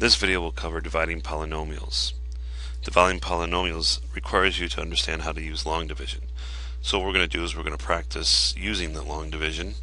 This video will cover dividing polynomials. Dividing polynomials requires you to understand how to use long division. So what we're going to do is we're going to practice using the long division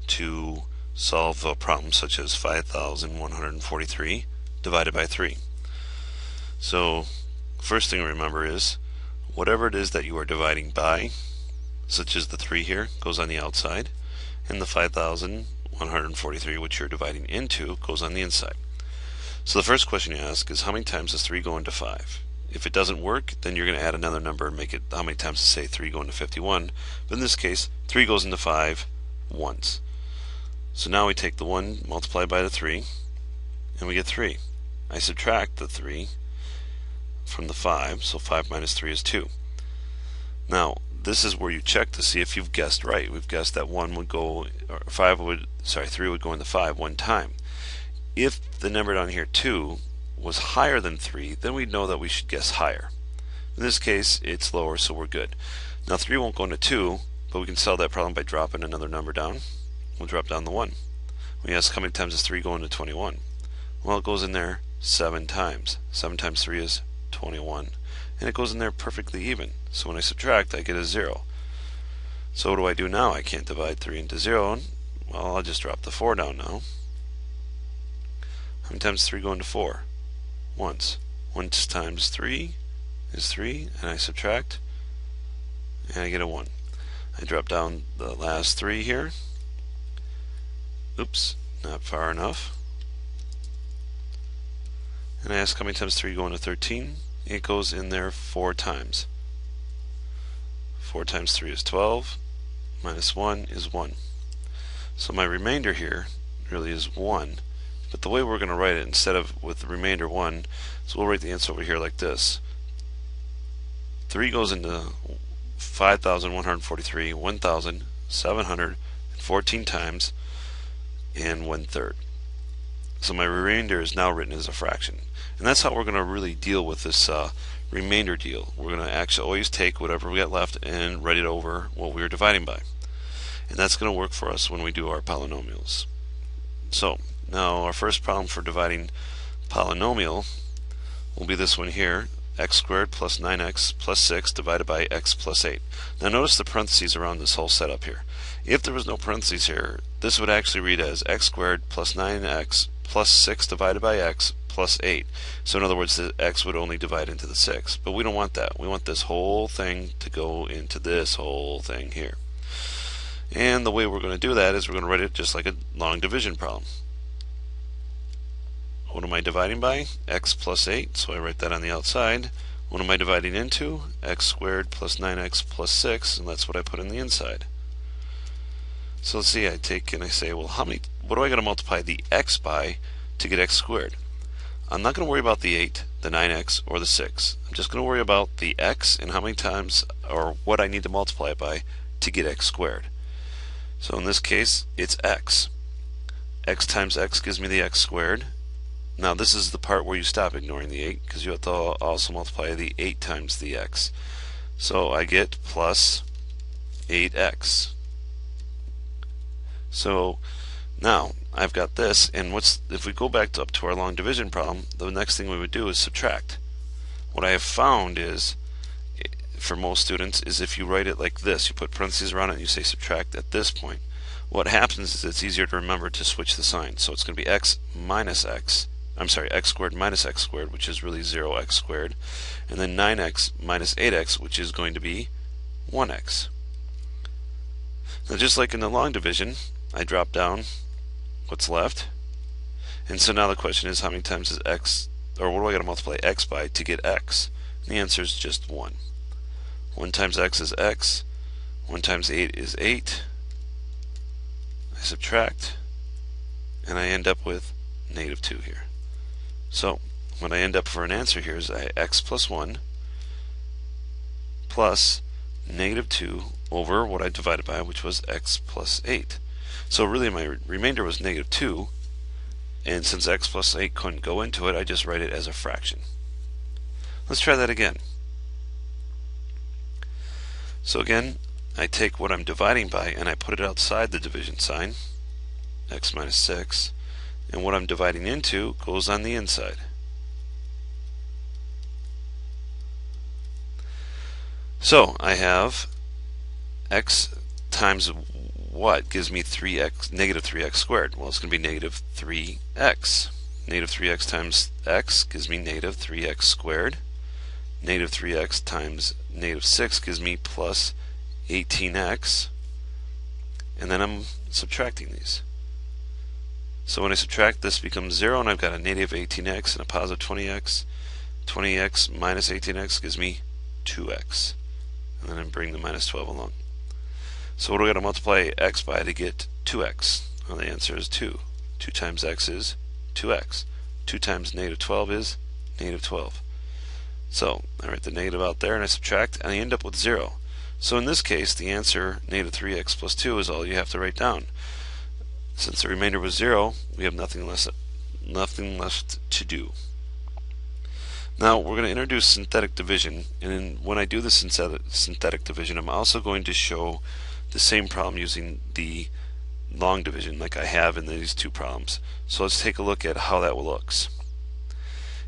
to solve a problem such as 5,143 divided by 3. So first thing to remember is whatever it is that you are dividing by, such as the 3 here, goes on the outside, and the 5,143, which you're dividing into, goes on the inside. So the first question you ask is how many times does 3 go into 5? If it doesn't work, then you're going to add another number and make it how many times to say 3 go into 51. But in this case, 3 goes into 5 once. So now we take the 1 multiplied by the 3, and we get 3. I subtract the 3 from the 5, so 5 minus 3 is 2. Now, this is where you check to see if you've guessed right. We've guessed that 3 would go into 5 one time. If the number down here 2 was higher than 3, then we know that we should guess higher. In this case, it's lower, so we're good. Now 3 won't go into 2, but we can solve that problem by dropping another number down. We'll drop down the 1. We ask how many times does 3 go into 21? Well, it goes in there 7 times. 7 times 3 is 21. And it goes in there perfectly even. So when I subtract, I get a 0. So what do I do now? I can't divide 3 into 0. Well, I'll just drop the 4 down now. How many times does 3 go into 4? Once. 1 times 3 is 3, and I subtract, and I get a 1. I drop down the last 3 here. Oops, not far enough. And I ask how many times 3 go into 13? It goes in there 4 times. 4 times 3 is 12, minus 1 is 1. So my remainder here really is 1. But the way we're going to write it, instead of with the remainder 1, so we'll write the answer over here like this. 3 goes into 5,143, 1,714 times, and 1/3. So my remainder is now written as a fraction. And that's how we're going to really deal with this remainder deal. We're going to actually always take whatever we got left and write it over what we were dividing by. And that's going to work for us when we do our polynomials. So now our first problem for dividing polynomial will be this one here, x squared plus 9x plus 6 divided by x plus 8. Now notice the parentheses around this whole setup here. If there was no parentheses here, this would actually read as x squared plus 9x plus 6 divided by x plus 8. So in other words, the x would only divide into the 6. But we don't want that. We want this whole thing to go into this whole thing here. And the way we're going to do that is we're going to write it just like a long division problem. What am I dividing by? X plus 8, so I write that on the outside. What am I dividing into? X squared plus 9x plus 6, and that's what I put in the inside. So let's see, I take and I say, well, what do I got to multiply the x by to get x squared? I'm not going to worry about the 8, the 9x, or the 6. I'm just going to worry about the x and how many times, or what I need to multiply it by to get x squared. So in this case, it's x. X times x gives me the x squared. Now this is the part where you stop ignoring the 8, because you have to also multiply the 8 times the x. So I get plus 8x. So now I've got this, and if we go back up to our long division problem, the next thing we would do is subtract. What I have found is, for most students, is if you write it like this, you put parentheses around it and you say subtract at this point, what happens is it's easier to remember to switch the sign. So it's going to be x minus x. X squared minus x squared, which is really 0x squared, and then 9x minus 8x, which is going to be 1x. Now just like in the long division, I drop down what's left, and so now the question is how many times is x, or what do I got to multiply x by to get x? And the answer is just 1. 1 times x is x, 1 times 8 is 8, I subtract, and I end up with negative 2 here. So what I end up for an answer here is x plus 1 plus negative 2 over what I divided by, which was x plus 8. So really my remainder was negative 2, and since x plus 8 couldn't go into it, I just write it as a fraction. Let's try that again. So again, I take what I'm dividing by and I put it outside the division sign, x minus 6, and what I'm dividing into goes on the inside. So I have x times what gives me negative 3x squared? Well, it's going to be negative 3x. Negative 3x times x gives me negative 3x squared. Negative 3x times negative 6 gives me plus 18x. And then I'm subtracting these. So when I subtract, this becomes 0, and I've got a negative 18x and a positive 20x. 20x minus 18x gives me 2x. And then I bring the minus 12 along. So what do we got to multiply x by to get 2x? Well, the answer is 2. 2 times x is 2x. 2 times negative 12 is negative 12. So I write the negative out there and I subtract, and I end up with 0. So in this case, the answer, negative 3x plus 2, is all you have to write down. Since the remainder was 0, we have nothing left to do. Now we're going to introduce synthetic division, and when I do the synthetic division, I'm also going to show the same problem using the long division like I have in these two problems. So let's take a look at how that looks.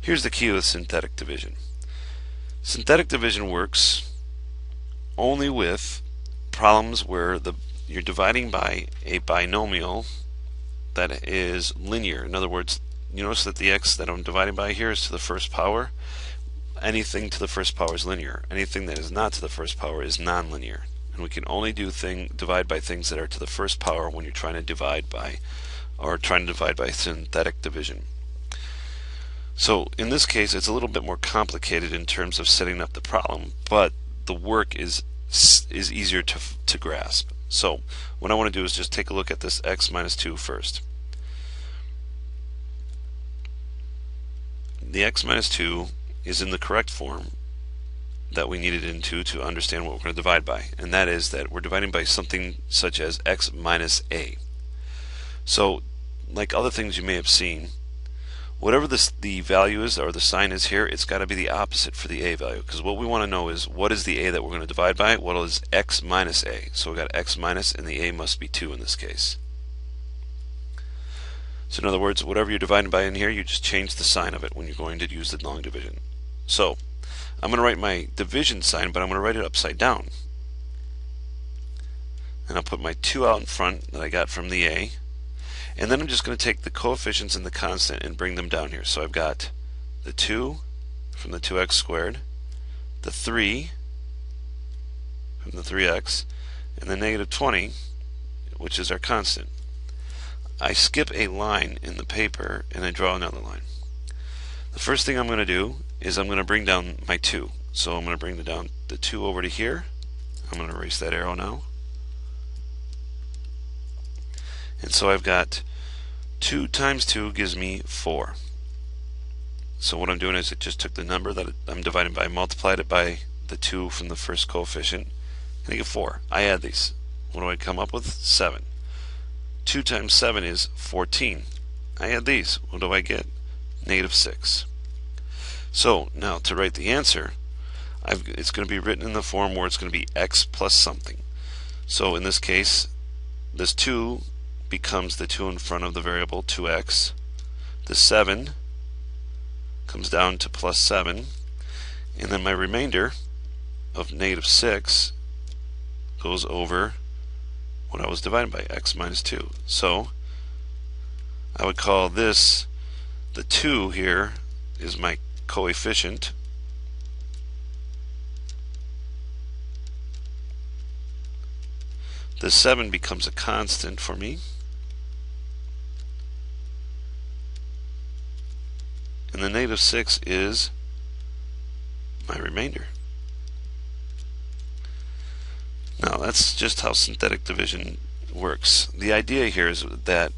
Here's the key with synthetic division. Synthetic division works only with problems where you're dividing by a binomial that is linear. In other words, you notice that the x that I'm dividing by here is to the first power. Anything to the first power is linear. Anything that is not to the first power is nonlinear. And we can only divide by things that are to the first power when you're trying to divide by synthetic division. So in this case, it's a little bit more complicated in terms of setting up the problem, but the work is easier to grasp. So what I want to do is just take a look at this x minus 2 first. The x minus 2 is in the correct form that we needed into to understand what we're going to divide by, and that is that we're dividing by something such as x minus a. So like other things you may have seen, whatever the value is or the sign is here, it's got to be the opposite for the a value, because what we want to know is what is the a that we're going to divide by. What is x minus a? So we got x minus, and the a must be 2 in this case. So in other words, whatever you're dividing by in here, you just change the sign of it when you're going to use the long division. So I'm going to write my division sign, but I'm going to write it upside down. And I'll put my 2 out in front that I got from the a. And then I'm just going to take the coefficients and the constant and bring them down here. So I've got the 2 from the 2x squared, the 3 from the 3x, and the negative 20, which is our constant. I skip a line in the paper and I draw another line. The first thing I'm going to do is I'm going to bring down my 2. So I'm going to bring down the 2 over to here. I'm going to erase that arrow now. And so I've got 2 times 2 gives me 4. So what I'm doing is I just took the number that I'm dividing by, multiplied it by the 2 from the first coefficient, and I get 4. I add these. What do I come up with? 7. 2 times 7 is 14. I add these. What do I get? Negative 6. So now to write the answer, it's going to be written in the form where it's going to be x plus something. So in this case, this 2 becomes the 2 in front of the variable 2x. The 7 comes down to plus 7. And then my remainder of negative 6 goes over what I was dividing by, x minus 2. So I would call this, the 2 here is my coefficient. The 7 becomes a constant for me. And the negative 6 is my remainder. Now that's just how synthetic division works. The idea here is that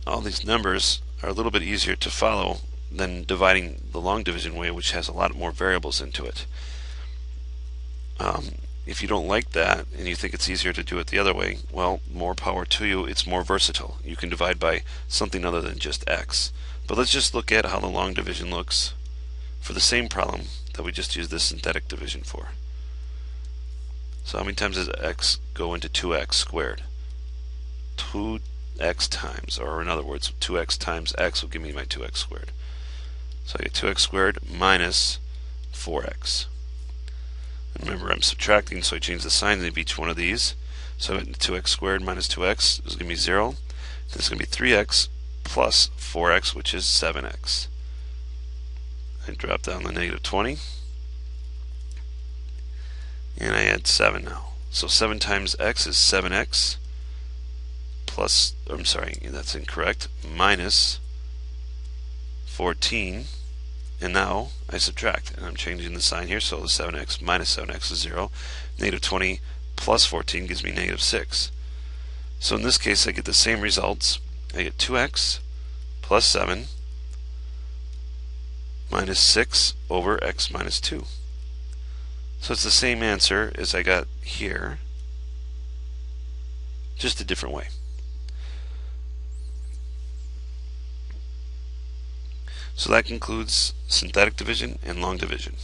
all these numbers are a little bit easier to follow than dividing the long division way, which has a lot more variables into it. If you don't like that and you think it's easier to do it the other way, well, more power to you. It's more versatile. You can divide by something other than just x. But let's just look at how the long division looks for the same problem that we just used this synthetic division for. So how many times does x go into 2x squared? 2x times, or in other words, 2x times x will give me my 2x squared. So I get 2x squared minus 4x. Remember, I'm subtracting, so I change the signs of each one of these. So 2x squared minus 2x is going to be 0. This is going to be 3x plus 4x, which is 7x. I drop down the negative 20. And I add 7 now. So 7 times x is 7x plus, I'm sorry, that's incorrect, minus 14. And now I subtract, and I'm changing the sign here, so the 7x minus 7x is 0. Negative 20 plus 14 gives me negative 6. So in this case I get the same results. I get 2x plus 7 minus 6 over x minus 2. So it's the same answer as I got here, just a different way. So that concludes synthetic division and long division.